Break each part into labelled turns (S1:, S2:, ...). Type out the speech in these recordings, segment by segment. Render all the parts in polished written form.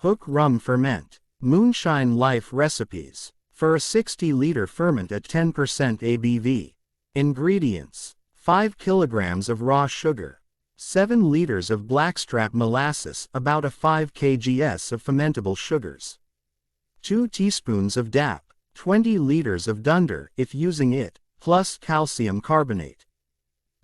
S1: Hook Rum Ferment. Moonshine Life Recipes. For a 60-liter ferment at 10% ABV. Ingredients: 5 kilograms of raw sugar, 7 liters of blackstrap molasses, about a 5 kgs of fermentable sugars, 2 teaspoons of DAP, 20 liters of dunder if using it, plus calcium carbonate.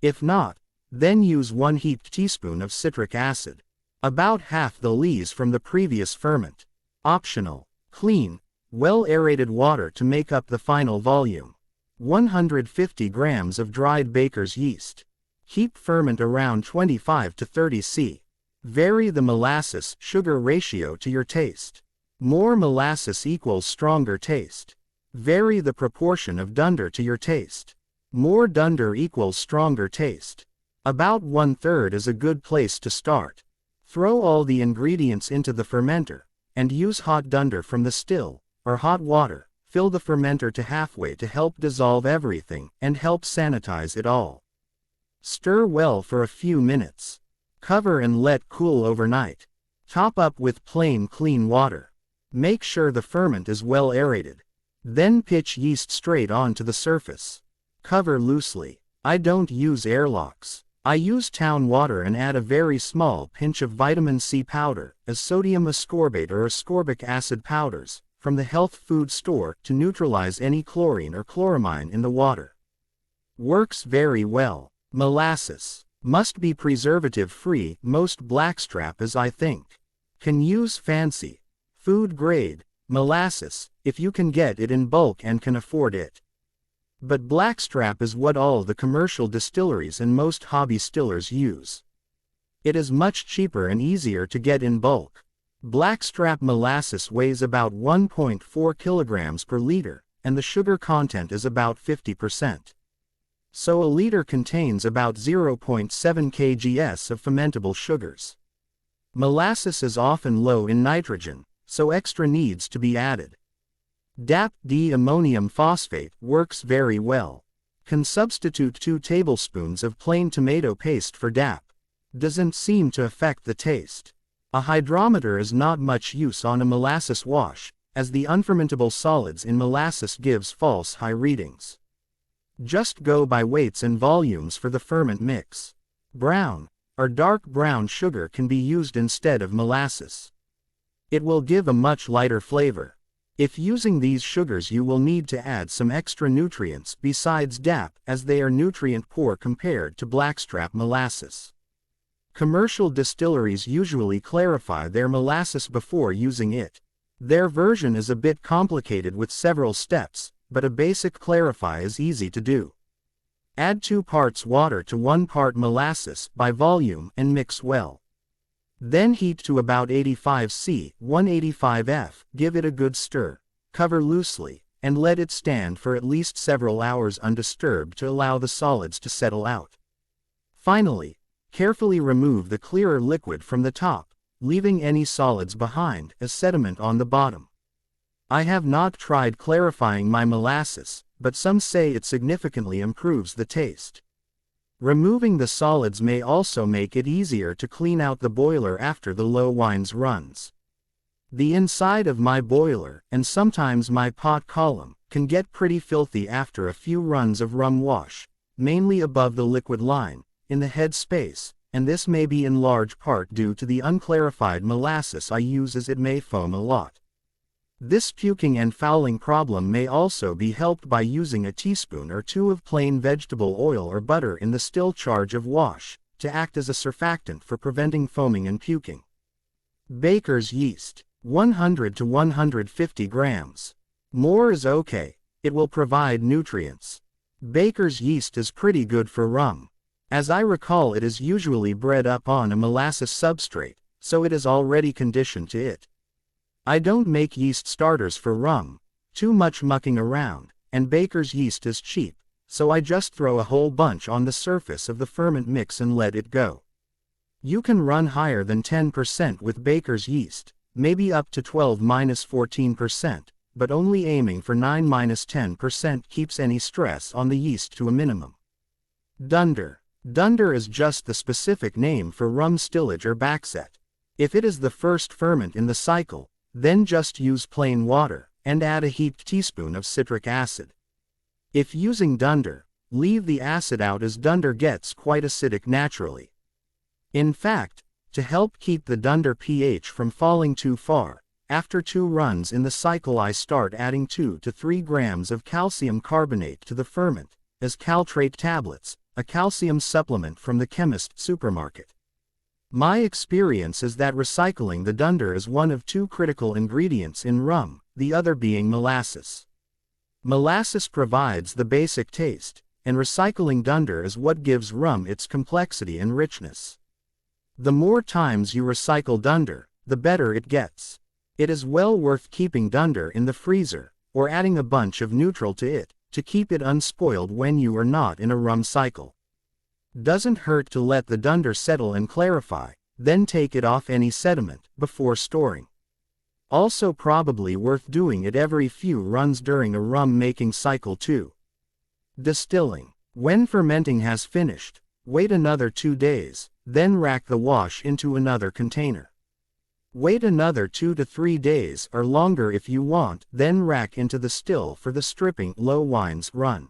S1: If not, then use 1 heaped teaspoon of citric acid. About half the lees from the previous ferment. Optional. Clean, well-aerated water to make up the final volume. 150 grams of dried baker's yeast. Keep ferment around 25 to 30 C. Vary the molasses-sugar ratio to your taste. More molasses equals stronger taste. Vary the proportion of dunder to your taste. More dunder equals stronger taste. About 1/3 is a good place to start. Throw all the ingredients into the fermenter, and use hot dunder from the still, or hot water. Fill the fermenter to halfway to help dissolve everything and help sanitize it all. Stir well for a few minutes. Cover and let cool overnight. Top up with plain clean water. Make sure the ferment is well aerated. Then pitch yeast straight onto the surface. Cover loosely. I don't use airlocks. I use town water and add a very small pinch of vitamin C powder, as sodium ascorbate or ascorbic acid powders, from the health food store to neutralize any chlorine or chloramine in the water. Works very well. Molasses. Must be preservative-free. Most blackstrap, as I think, can use fancy, food-grade molasses, if you can get it in bulk and can afford it. But blackstrap is what all the commercial distilleries and most hobby stillers use. It is much cheaper and easier to get in bulk. Blackstrap molasses weighs about 1.4 kilograms per liter, and the sugar content is about 50%. So a liter contains about 0.7 kgs of fermentable sugars. Molasses is often low in nitrogen, so extra needs to be added. DAP D-ammonium phosphate works very well. Can substitute 2 tablespoons of plain tomato paste for DAP. Doesn't seem to affect the taste. A hydrometer is not much use on a molasses wash, as the unfermentable solids in molasses gives false high readings. Just go by weights and volumes for the ferment mix. Brown, or dark brown sugar can be used instead of molasses. It will give a much lighter flavor. If using these sugars, you will need to add some extra nutrients besides DAP, as they are nutrient poor compared to blackstrap molasses. Commercial distilleries usually clarify their molasses before using it. Their version is a bit complicated with several steps, but a basic clarify is easy to do. Add 2 parts water to 1 part molasses by volume and mix well. Then heat to about 85 C, 185 F, give it a good stir, cover loosely, and let it stand for at least several hours undisturbed to allow the solids to settle out. Finally, carefully remove the clearer liquid from the top, leaving any solids behind as sediment on the bottom. I have not tried clarifying my molasses, but some say it significantly improves the taste. Removing the solids may also make it easier to clean out the boiler after the low wines runs. The inside of my boiler, and sometimes my pot column, can get pretty filthy after a few runs of rum wash, mainly above the liquid line, in the head space, and this may be in large part due to the unclarified molasses I use, as it may foam a lot. This puking and fouling problem may also be helped by using a teaspoon or 2 of plain vegetable oil or butter in the still charge of wash, to act as a surfactant for preventing foaming and puking. Baker's yeast, 100 to 150 grams. More is okay, it will provide nutrients. Baker's yeast is pretty good for rum. As I recall, it is usually bred up on a molasses substrate, so it is already conditioned to it. I don't make yeast starters for rum, too much mucking around, and baker's yeast is cheap, so I just throw a whole bunch on the surface of the ferment mix and let it go. You can run higher than 10% with baker's yeast, maybe up to 12–14%, but only aiming for 9–10% keeps any stress on the yeast to a minimum. Dunder. Dunder is just the specific name for rum stillage or backset. If it is the first ferment in the cycle, then just use plain water, and add a heaped teaspoon of citric acid. If using dunder, leave the acid out as dunder gets quite acidic naturally. In fact, to help keep the dunder pH from falling too far, after 2 runs in the cycle I start adding 2 to 3 grams of calcium carbonate to the ferment, as caltrate tablets, a calcium supplement from the chemist's supermarket. My experience is that recycling the dunder is one of 2 critical ingredients in rum, the other being molasses. Molasses provides the basic taste, and recycling dunder is what gives rum its complexity and richness. The more times you recycle dunder, the better it gets. It is well worth keeping dunder in the freezer, or adding a bunch of neutral to it, to keep it unspoiled when you are not in a rum cycle. Doesn't hurt to let the dunder settle and clarify, then take it off any sediment, before storing. Also probably worth doing it every few runs during a rum making cycle too. Distilling. When fermenting has finished, wait another 2 days, then rack the wash into another container. Wait another 2 to 3 days or longer if you want, then rack into the still for the stripping low wines run.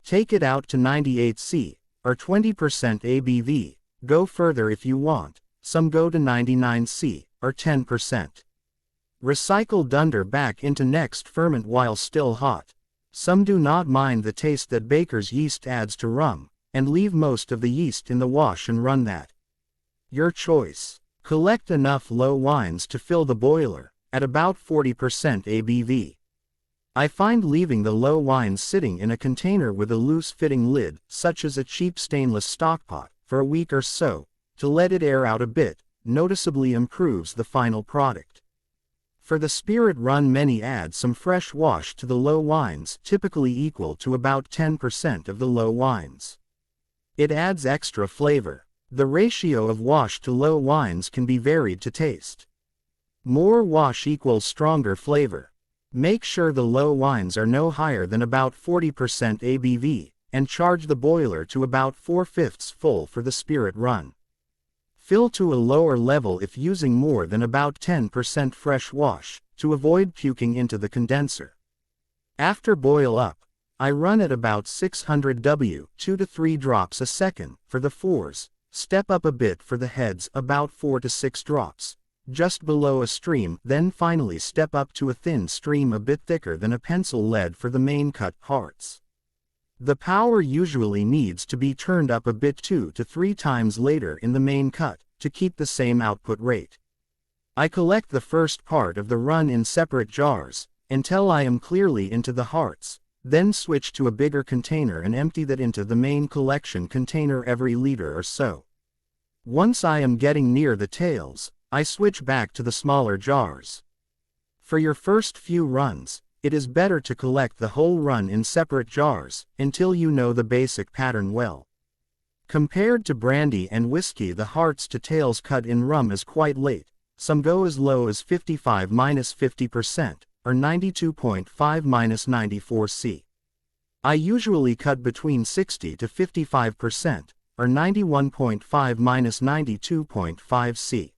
S1: Take it out to 98C, or 20% ABV, go further if you want, some go to 99C, or 10%. Recycle dunder back into next ferment while still hot. Some do not mind the taste that baker's yeast adds to rum, and leave most of the yeast in the wash and run that. Your choice. Collect enough low wines to fill the boiler, at about 40% ABV. I find leaving the low wines sitting in a container with a loose-fitting lid, such as a cheap stainless stockpot, for a week or so, to let it air out a bit, noticeably improves the final product. For the spirit run many add some fresh wash to the low wines, typically equal to about 10% of the low wines. It adds extra flavor. The ratio of wash to low wines can be varied to taste. More wash equals stronger flavor. Make sure the low wines are no higher than about 40% ABV, and charge the boiler to about 4/5 full for the spirit run. Fill to a lower level if using more than about 10% fresh wash, to avoid puking into the condenser. After boil up, I run at about 600 W, 2 to 3 drops a second, for the fours, step up a bit for the heads, about 4 to 6 drops, just below a stream, then finally step up to a thin stream a bit thicker than a pencil lead for the main cut parts. The power usually needs to be turned up a bit 2 to 3 times later in the main cut, to keep the same output rate. I collect the first part of the run in separate jars, until I am clearly into the hearts, then switch to a bigger container and empty that into the main collection container every liter or so. Once I am getting near the tails, I switch back to the smaller jars. For your first few runs, it is better to collect the whole run in separate jars, until you know the basic pattern well. Compared to brandy and whiskey, the hearts to tails cut in rum is quite late. Some go as low as 55-50%, or 92.5-94 C. I usually cut between 60 to 55%, or 91.5-92.5 C.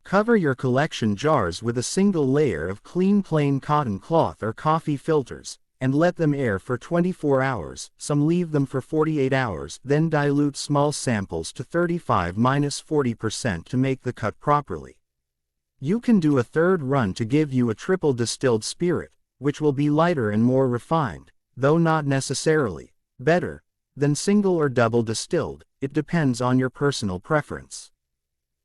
S1: Cover your collection jars with a single layer of clean plain cotton cloth or coffee filters, and let them air for 24 hours, some leave them for 48 hours, then dilute small samples to 35-40% to make the cut properly. You can do a third run to give you a triple distilled spirit, which will be lighter and more refined, though not necessarily better than single or double distilled. It depends on your personal preference.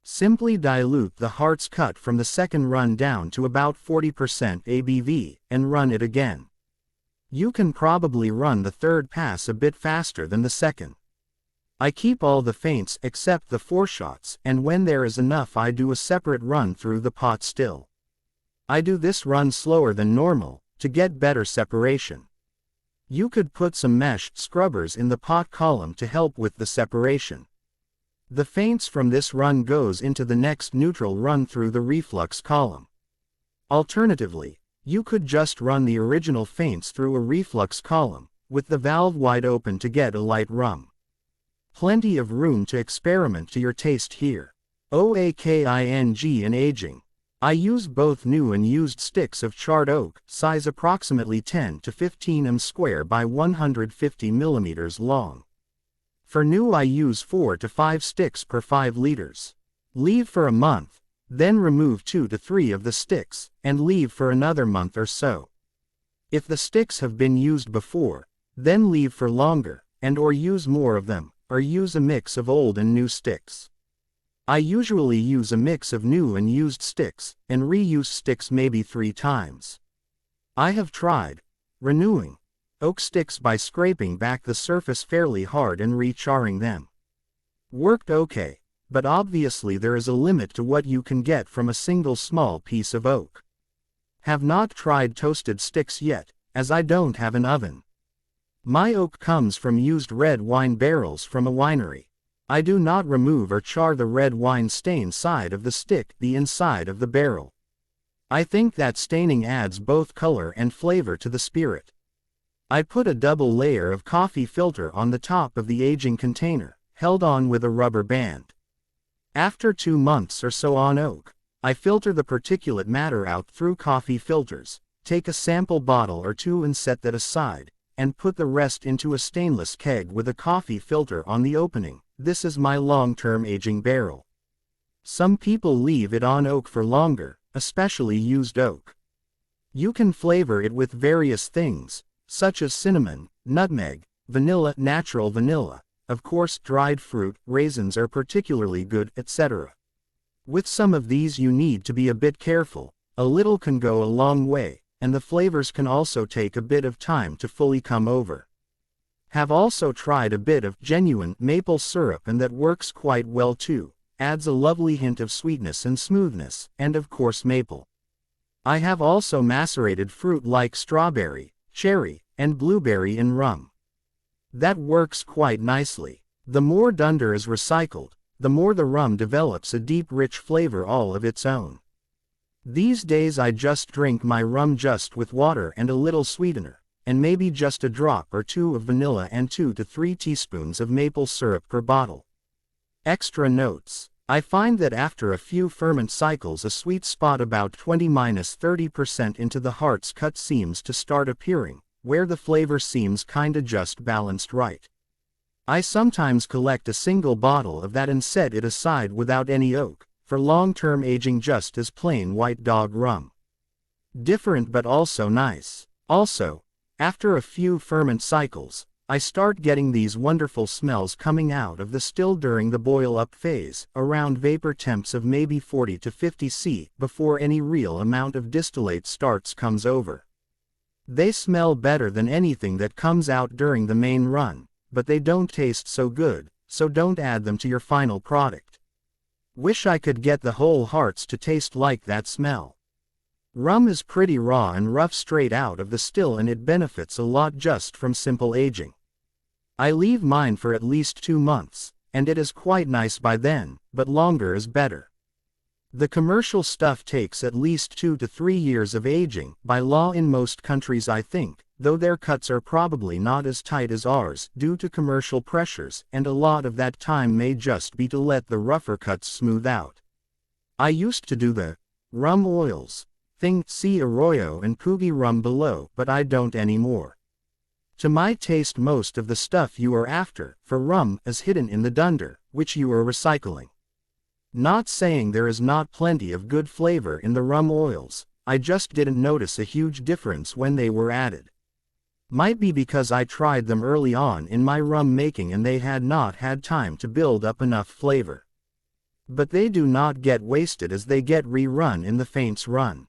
S1: Simply dilute the hearts cut from the second run down to about 40% ABV, and run it again. You can probably run the third pass a bit faster than the second. I keep all the feints except the foreshots, and when there is enough I do a separate run through the pot still. I do this run slower than normal, to get better separation. You could put some mesh scrubbers in the pot column to help with the separation. The feints from this run goes into the next neutral run through the reflux column. Alternatively, you could just run the original feints through a reflux column, with the valve wide open to get a light rum. Plenty of room to experiment to your taste here. oaking in aging. I use both new and used sticks of charred oak, size approximately 10 to 15 m square by 150 mm long. For new I use 4 to 5 sticks per 5 liters. Leave for a month, then remove 2 to 3 of the sticks, and leave for another month or so. If the sticks have been used before, then leave for longer, and or use more of them, or use a mix of old and new sticks. I usually use a mix of new and used sticks, and reuse sticks maybe 3 times. I have tried renewing oak sticks by scraping back the surface fairly hard and re-charring them. Worked okay, but obviously there is a limit to what you can get from a single small piece of oak. Have not tried toasted sticks yet, as I don't have an oven. My oak comes from used red wine barrels from a winery. I do not remove or char the red wine stain side of the stick, the inside of the barrel. I think that staining adds both color and flavor to the spirit. I put a double layer of coffee filter on the top of the aging container, held on with a rubber band. After 2 months or so on oak, I filter the particulate matter out through coffee filters, take a sample bottle or 2 and set that aside, and put the rest into a stainless keg with a coffee filter on the opening. This is my long-term aging barrel. Some people leave it on oak for longer, especially used oak. You can flavor it with various things, such as cinnamon, nutmeg, vanilla, natural vanilla, of course dried fruit, raisins are particularly good, etc. With some of these you need to be a bit careful, a little can go a long way, and the flavors can also take a bit of time to fully come over. Have also tried a bit of genuine maple syrup and that works quite well too, adds a lovely hint of sweetness and smoothness, and of course maple. I have also macerated fruit like strawberry, cherry, and blueberry in rum. That works quite nicely. The more dunder is recycled, the more the rum develops a deep rich flavor all of its own. These days I just drink my rum just with water and a little sweetener, and maybe just a drop or 2 of vanilla and 2 to 3 teaspoons of maple syrup per bottle. Extra notes. I find that after a few ferment cycles a sweet spot about 20–30% into the heart's cut seems to start appearing, where the flavor seems kinda just balanced right. I sometimes collect a single bottle of that and set it aside without any oak, for long-term aging just as plain white dog rum. Different but also nice. Also, after a few ferment cycles, I start getting these wonderful smells coming out of the still during the boil-up phase, around vapor temps of maybe 40 to 50 C, before any real amount of distillate starts comes over. They smell better than anything that comes out during the main run, but they don't taste so good, so don't add them to your final product. Wish I could get the whole hearts to taste like that smell. Rum is pretty raw and rough straight out of the still and it benefits a lot just from simple aging. I leave mine for at least 2 months, and it is quite nice by then, but longer is better. The commercial stuff takes at least 2 to 3 years of aging, by law in most countries I think, though their cuts are probably not as tight as ours due to commercial pressures, and a lot of that time may just be to let the rougher cuts smooth out. I used to do the rum oils thing, see Arroyo and Coogee rum below, but I don't anymore. To my taste most of the stuff you are after, for rum, is hidden in the dunder, which you are recycling. Not saying there is not plenty of good flavor in the rum oils, I just didn't notice a huge difference when they were added. Might be because I tried them early on in my rum making and they had not had time to build up enough flavor. But they do not get wasted as they get rerun in the faints run.